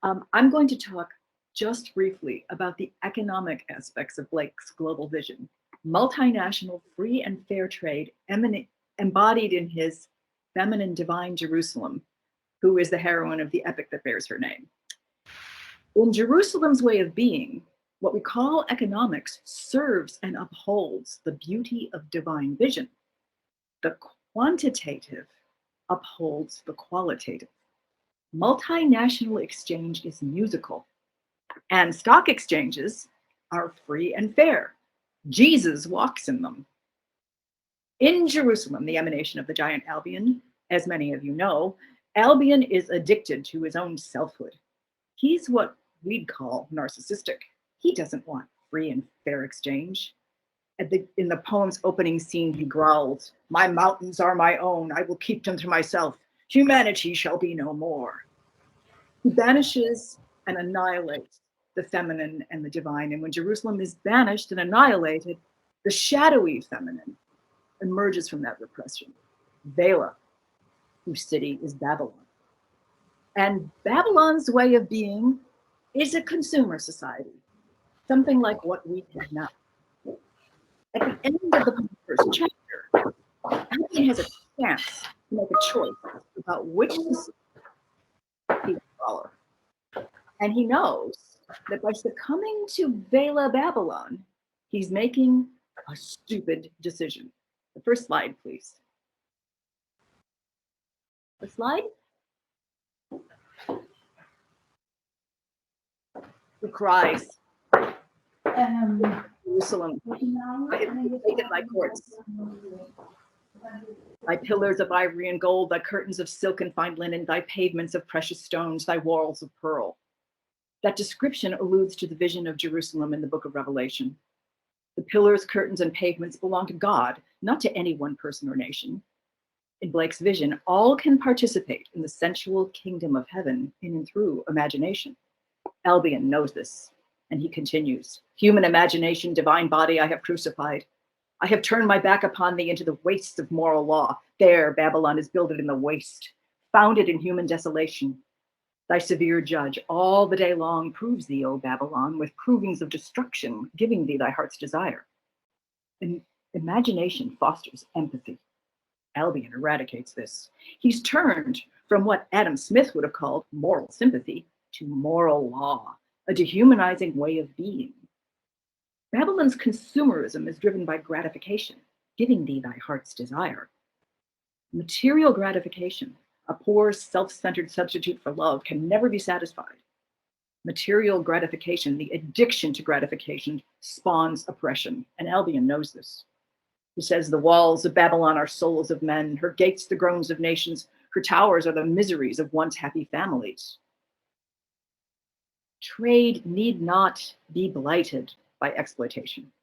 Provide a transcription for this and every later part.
I'm going to talk just briefly about the economic aspects of Blake's global vision. Multinational, free and fair trade embodied in his feminine divine Jerusalem, who is the heroine of the epic that bears her name. In Jerusalem's way of being, what we call economics serves and upholds the beauty of divine vision. The quantitative upholds the qualitative. Multinational exchange is musical, and stock exchanges are free and fair. Jesus walks in them. In Jerusalem, the emanation of the Giant Albion, as many of you know, Albion is addicted to his own selfhood. He's what we'd call narcissistic. He doesn't want free and fair exchange. In the poem's opening scene, he growls, "My mountains are my own. I will keep them to myself. Humanity shall be no more." He banishes and annihilates the feminine and the divine. And when Jerusalem is banished and annihilated, the shadowy feminine emerges from that repression. Avila, whose city is Babylon. And Babylon's way of being is a consumer society, something like what we have now. At the end of the first chapter, Albion has a chance to make a choice about which he will follow. And he knows that by succumbing to Vela Babylon, he's making a stupid decision. The first slide, please. The slide. He cries, Jerusalem, I have taken thy courts, thy pillars of ivory and gold, thy curtains of silk and fine linen, thy pavements of precious stones, thy walls of pearl. That description alludes to the vision of Jerusalem in the book of Revelation. The pillars, curtains, and pavements belong to God, not to any one person or nation. In Blake's vision, all can participate in the sensual kingdom of heaven in and through imagination. Albion knows this, and he continues, "Human imagination, divine body, I have crucified. I have turned my back upon thee into the wastes of moral law. There, Babylon is builded in the waste, founded in human desolation. Thy severe judge all the day long proves thee, O Babylon, with provings of destruction, giving thee thy heart's desire." And imagination fosters empathy. Albion eradicates this. He's turned from what Adam Smith would have called moral sympathy to moral law, a dehumanizing way of being. Babylon's consumerism is driven by gratification, giving thee thy heart's desire. Material gratification, a poor, self-centered substitute for love, can never be satisfied. Material gratification, the addiction to gratification, spawns oppression, and Albion knows this. He says, "The walls of Babylon are souls of men, her gates the groans of nations, her towers are the miseries of once happy families." Trade need not be blighted by exploitation.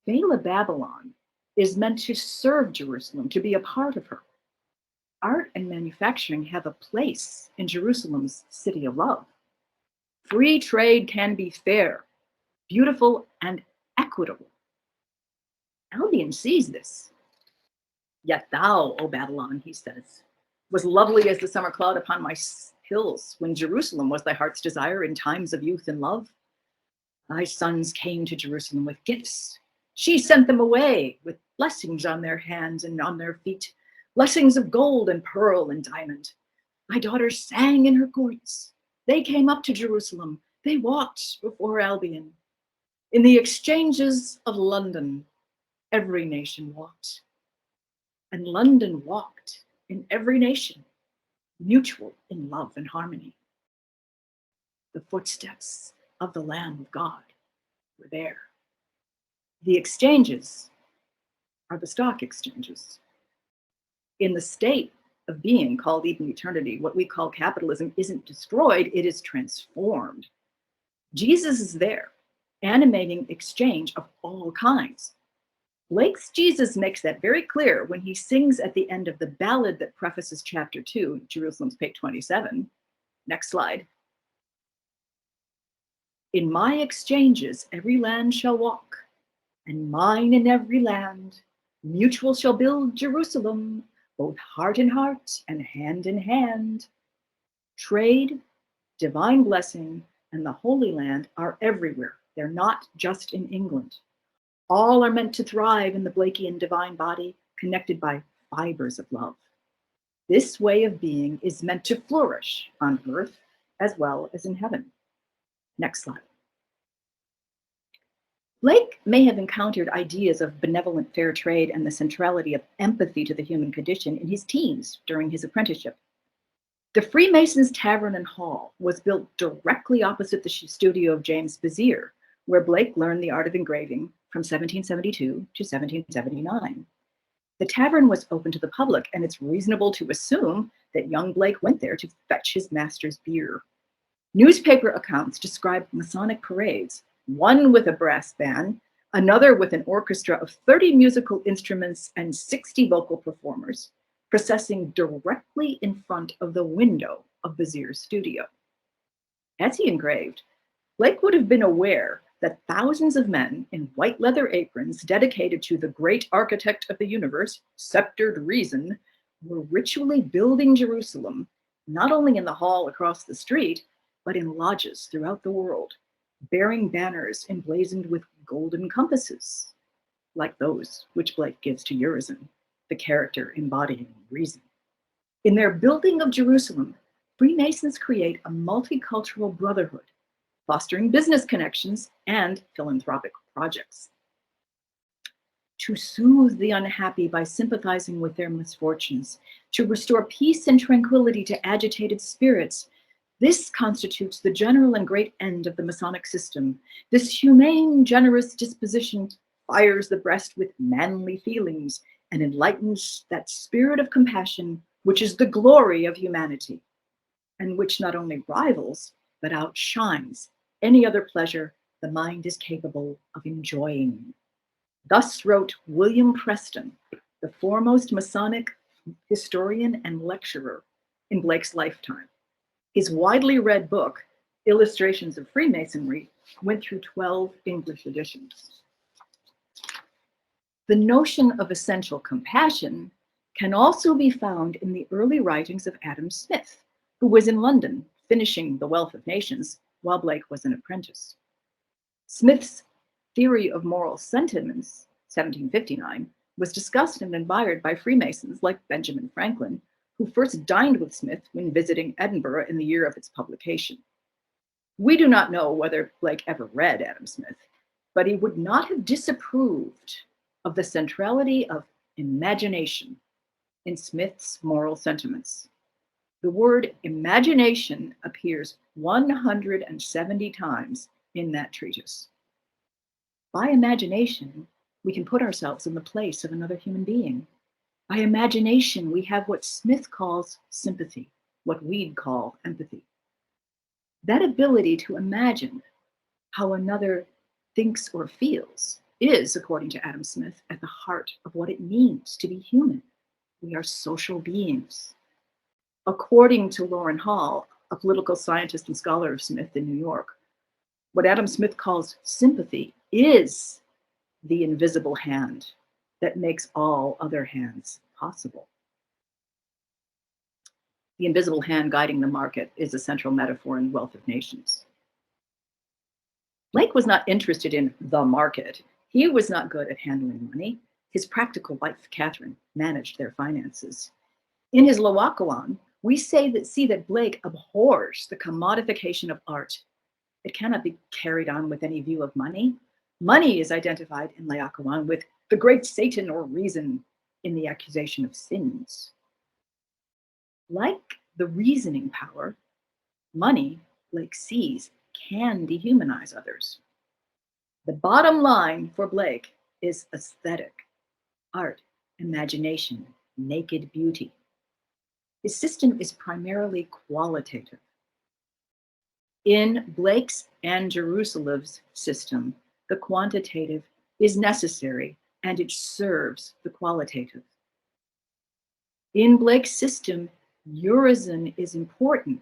Vela Babylon is meant to serve Jerusalem, to be a part of her. Art and manufacturing have a place in Jerusalem's city of love. Free trade can be fair, beautiful, and equitable. Albion sees this. "Yet thou, O Babylon," he says, "was lovely as the summer cloud upon my hills, when Jerusalem was thy heart's desire in times of youth and love. Thy sons came to Jerusalem with gifts. She sent them away with blessings on their hands and on their feet, blessings of gold and pearl and diamond. My daughters sang in her courts. They came up to Jerusalem. They walked before Albion. In the exchanges of London, every nation walked. And London walked in every nation, mutual in love and harmony. The footsteps of the Lamb of God were there. The exchanges are the stock exchanges. In the state of being called Eden eternity, what we call capitalism isn't destroyed, it is transformed. Jesus is there, animating exchange of all kinds. Blake's Jesus makes that very clear when he sings at the end of the ballad that prefaces chapter 2, Jerusalem's page 27. Next slide. "In my exchanges every land shall walk, and mine in every land. Mutual shall build Jerusalem, both heart in heart and hand in hand. Trade Divine blessing and the Holy Land are everywhere. They're not just in England. All are meant to thrive in the Blakean divine body, connected by fibers of love. This way of being is meant to flourish on earth as well as in heaven. Next slide. Blake may have encountered ideas of benevolent fair trade and the centrality of empathy to the human condition in his teens during his apprenticeship. The Freemasons' Tavern and Hall was built directly opposite the studio of James Bezier, where Blake learned the art of engraving from 1772 to 1779. The tavern was open to the public, and it's reasonable to assume that young Blake went there to fetch his master's beer. Newspaper accounts describe Masonic parades, one with a brass band, another with an orchestra of 30 musical instruments and 60 vocal performers, processing directly in front of the window of Bezier's studio. As he engraved, Blake would have been aware that thousands of men in white leather aprons dedicated to the great architect of the universe, sceptered reason, were ritually building Jerusalem, not only in the hall across the street, but in lodges throughout the world, bearing banners emblazoned with golden compasses, like those which Blake gives to Urizen, the character embodying reason. In their building of Jerusalem, Freemasons create a multicultural brotherhood, fostering business connections and philanthropic projects. To soothe the unhappy by sympathizing with their misfortunes, to restore peace and tranquility to agitated spirits, this constitutes the general and great end of the Masonic system. This humane, generous disposition fires the breast with manly feelings and enlightens that spirit of compassion which is the glory of humanity, and which not only rivals, but outshines any other pleasure the mind is capable of enjoying. Thus wrote William Preston, the foremost Masonic historian and lecturer in Blake's lifetime. His widely read book, Illustrations of Freemasonry, went through 12 English editions. The notion of essential compassion can also be found in the early writings of Adam Smith, who was in London finishing The Wealth of Nations while Blake was an apprentice. Smith's theory of moral sentiments, 1759, was discussed and admired by Freemasons like Benjamin Franklin, who first dined with Smith when visiting Edinburgh in the year of its publication. We do not know whether Blake ever read Adam Smith, but he would not have disapproved of the centrality of imagination in Smith's moral sentiments. The word imagination appears 170 times in that treatise. By imagination, we can put ourselves in the place of another human being. By imagination, we have what Smith calls sympathy, what we'd call empathy. That ability to imagine how another thinks or feels is, according to Adam Smith, at the heart of what it means to be human. We are social beings. According to Lauren Hall, a political scientist and scholar of Smith in New York, what Adam Smith calls sympathy is the invisible hand that makes all other hands possible. The invisible hand guiding the market is a central metaphor in Wealth of Nations. Blake was not interested in the market. He was not good at handling money. His practical wife, Catherine, managed their finances. In his Laocoon, we see that Blake abhors the commodification of art. It cannot be carried on with any view of money. Money is identified in Laocoon with the great Satan or reason in the accusation of sins. Like the reasoning power, money, Blake sees, can dehumanize others. The bottom line for Blake is aesthetic, art, imagination, naked beauty. His system is primarily qualitative. In Blake's and Jerusalem's system, the quantitative is necessary and it serves the qualitative. In Blake's system, Urizen is important.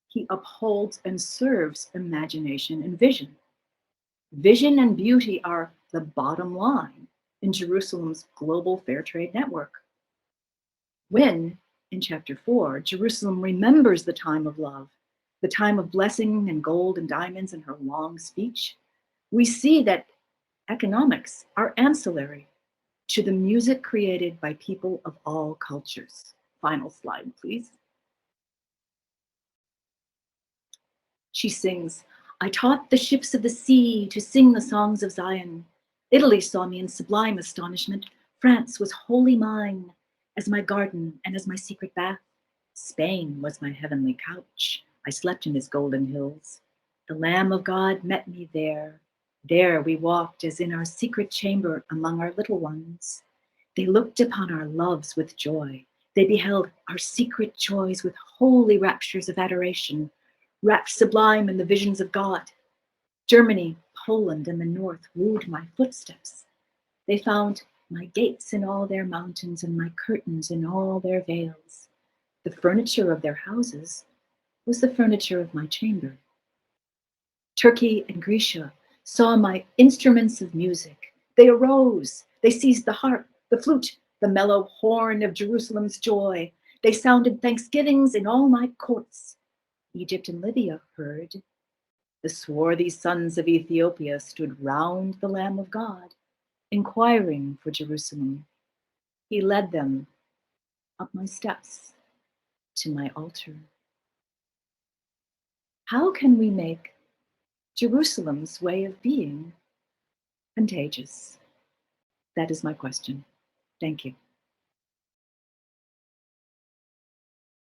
He upholds and serves imagination and vision. Vision and beauty are the bottom line in Jerusalem's global fair trade network. When, in chapter 4, Jerusalem remembers the time of love, the time of blessing and gold and diamonds in her long speech, we see that economics are ancillary to the music created by people of all cultures. Final slide, please. She sings, I taught the ships of the sea to sing the songs of Zion. Italy saw me in sublime astonishment. France was wholly mine, as my garden and as my secret bath. Spain was my heavenly couch. I slept in his golden hills. The Lamb of God met me there. There we walked as in our secret chamber among our little ones. They looked upon our loves with joy. They beheld our secret joys with holy raptures of adoration, wrapped sublime in the visions of God. Germany, Poland, and the North wooed my footsteps. They found my gates in all their mountains and my curtains in all their vales. The furniture of their houses was the furniture of my chamber. Turkey and Grecia saw my instruments of music. They arose. They seized the harp, the flute, the mellow horn of Jerusalem's joy. They sounded thanksgivings in all my courts. Egypt and Libya heard. The swarthy sons of Ethiopia stood round the Lamb of God, inquiring for Jerusalem. He led them up my steps to my altar. How can we make Jerusalem's way of being contagious? That is my question. Thank you.